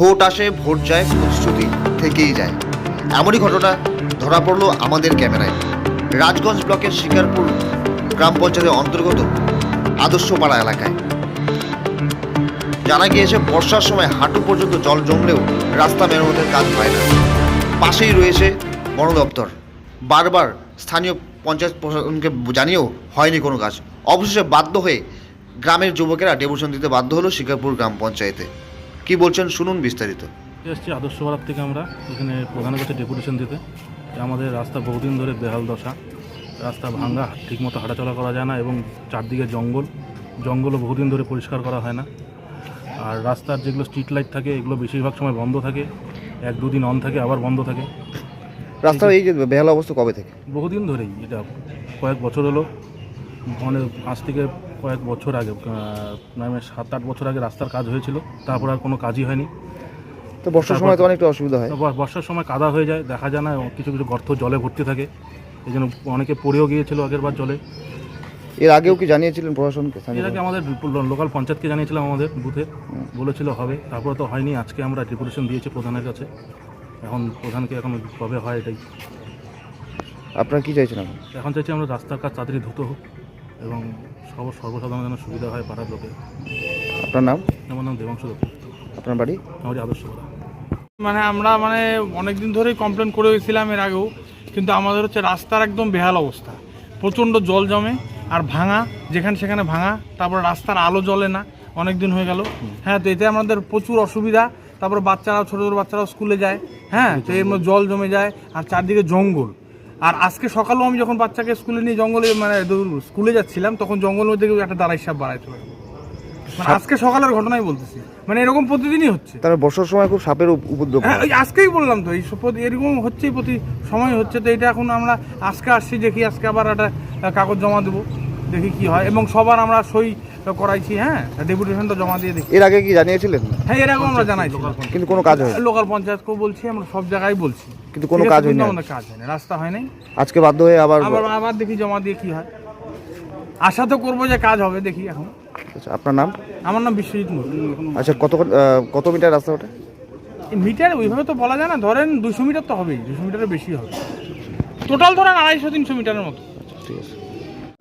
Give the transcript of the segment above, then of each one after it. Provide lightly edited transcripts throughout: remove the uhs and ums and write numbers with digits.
Vote আসে, vote যায়, প্রতিশ্রুতি থেকেই যায়। এমনই ঘটনা ধরা পড়ল আমাদের ক্যামেরায়। রাজগঞ্জ ব্লকের শিকারপুর গ্রাম পঞ্চায়েতের অন্তর্গত আদর্শপাড়া এলাকায় জানা গিয়েছে বর্ষার সময় হাঁটু পর্যন্ত জল জমলেও রাস্তা মেরামতের কাজ হয় না। পাশেই রয়েছে বন দপ্তর। বারবার স্থানীয় পঞ্চায়েত প্রশাসনকে জানিয়েও হয়নি কোনো কাজ। অবশেষে বাধ্য হয়ে গ্রামের যুবকেরা ডেপুটেশন দিতে বাধ্য হলো শিকারপুর গ্রাম পঞ্চায়েতে। কি বলছেন শুনুন বিস্তারিত। এসছি আদর্শপাড়ার থেকে আমরা এখানে প্রধানের কাছে ডেপুটেশন দিতে। আমাদের রাস্তা বহুদিন ধরে বেহাল দশা, রাস্তা ভাঙ্গা, ঠিকমতো হাঁটাচলা করা যায় না এবং চারদিকে জঙ্গলও বহুদিন ধরে পরিষ্কার করা হয় না। আর রাস্তার যেগুলো স্ট্রিট লাইট থাকে এগুলো বেশিরভাগ সময় বন্ধ থাকে, 1-2 দিন অন থাকে আবার বন্ধ থাকে। রাস্তার এই যে বেহাল অবস্থা কবে থেকে? বহুদিন ধরেই, এটা কয়েক বছর হলো, মানে আজ থেকে কয়েক বছর আগে, 7-8 বছর আগে রাস্তার কাজ হয়েছিল, তারপর আর কোনো কাজই হয়নি। তো বর্ষার সময় তো অনেকটা অসুবিধা হয়। বর্ষার সময় কাদা হয়ে যায়, দেখা যায় না, কিছু কিছু গর্ত জলে ভর্তি থাকে, এই জন্য অনেকে পড়েও গিয়েছিল আগের বার জলে। এর আগেও কি জানিয়েছিলেন প্রশাসনকে? এর আগে আমাদের লোকাল পঞ্চায়েতকে জানিয়েছিলাম, আমাদের বুথে বলেছিল হবে, তারপরে তো হয়নি। আজকে আমরা ডেপুটেশন দিয়েছি প্রধানের কাছে, এখন প্রধানকে এখন কবে হয় এটাই। আপনারা কি চাইছেন এখন চাইছি আমরা রাস্তার কাজ তাড়াতাড়ি দ্রুত হোক এবং সর্বসাধারণ যেন সুবিধা হয় পাড়ার লোকে। আপনার নাম? আমার নাম দেবাংশু দত্ত। আপনার বাড়ি? আমার আদর্শপাড়া। আমরা অনেক দিন ধরেই কমপ্লেন করে গেছিলাম এর আগেও, কিন্তু আমাদের হচ্ছে রাস্তার একদম বেহাল অবস্থা, প্রচণ্ড জল জমে আর ভাঙা, যেখানে সেখানে ভাঙা, তারপর রাস্তার আলো জ্বলে না অনেক দিন হয়ে গেল। হ্যাঁ, তো এতে আমাদের প্রচুর অসুবিধা। তারপর বাচ্চারাও, ছোটো ছোটো বাচ্চারাও স্কুলে যায়, হ্যাঁ, তো এর মধ্যে জল জমে যায় আর চারদিকে জঙ্গল। আর আজকে সকালেও আমি যখন বাচ্চাকে স্কুলে নিয়ে জঙ্গলে স্কুলে যাচ্ছিলাম, তখন জঙ্গলের মধ্যে একটা দাঁড়াই সাপ বাড়াইতে পারে। আজকে সকালের ঘটনাই বলতেছি, এরকম প্রতিদিনই হচ্ছে। তার বর্ষার সময় খুব সাপের উপদ্রব। হ্যাঁ, আজকেই বললাম তো, এই এরকম হচ্ছেই, প্রতি সময় হচ্ছে। তো এটা এখন আমরা আজকে আসছি, দেখি আজকে আবার একটা কাগজ জমা দেবো, দেখি কি হয়। এবং সবার আমরা সই করাইছি, হ্যাঁ, ডেপুটেশনটা জমা দিয়ে দেখি। এর আগে কি জানিয়েছিলেন? হ্যাঁ, এর আগেও আমরা জানাইছি, কিন্তু কোনো কাজ হয়নি। লোকাল পঞ্চায়েতকেও বলছি, আমরা সব জায়গায় বলছি, কিন্তু কোনো কাজ হয়নি। আমাদের কাজ হয়নি, রাস্তা হয় নাই। আজকে বাধ্য হয়ে আবার দেখি জমা দিয়ে কি হয়। আশা তো করবো যে কাজ হবে, দেখি এখন। আচ্ছা, আপনার নাম? আমার নাম বিশ্বজিৎ মুর্মু। আচ্ছা, কত মিটার রাস্তা ওটা? মিটার ওইভাবে তো বলা যায় না, ধরেন 200 মিটার তো হবেই, 200 মিটারের বেশি হবে। টোটাল ধরেন 250-300 মিটারের মতো। ঠিক আছে।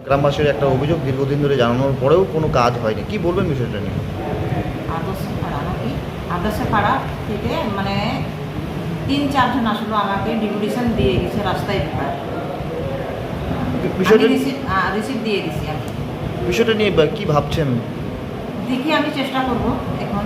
গ্রামবাসীর একটা অভিযোগ, দীর্ঘদিন ধরে জানানোর পরেও কোনো কাজ হয়নি। কি বলবেন বিষয়টা নিয়ে? আদর্শপাড়া থেকে 3-4 জন আসলে আমাকে ডেপুটেশন দিয়ে গেছে রাস্তায় ঢোকার। রিসিভ দিয়ে দিছি আমি। বিষয়টা নিয়ে কি ভাবছেন? দেখি, আমি চেষ্টা করব এখন।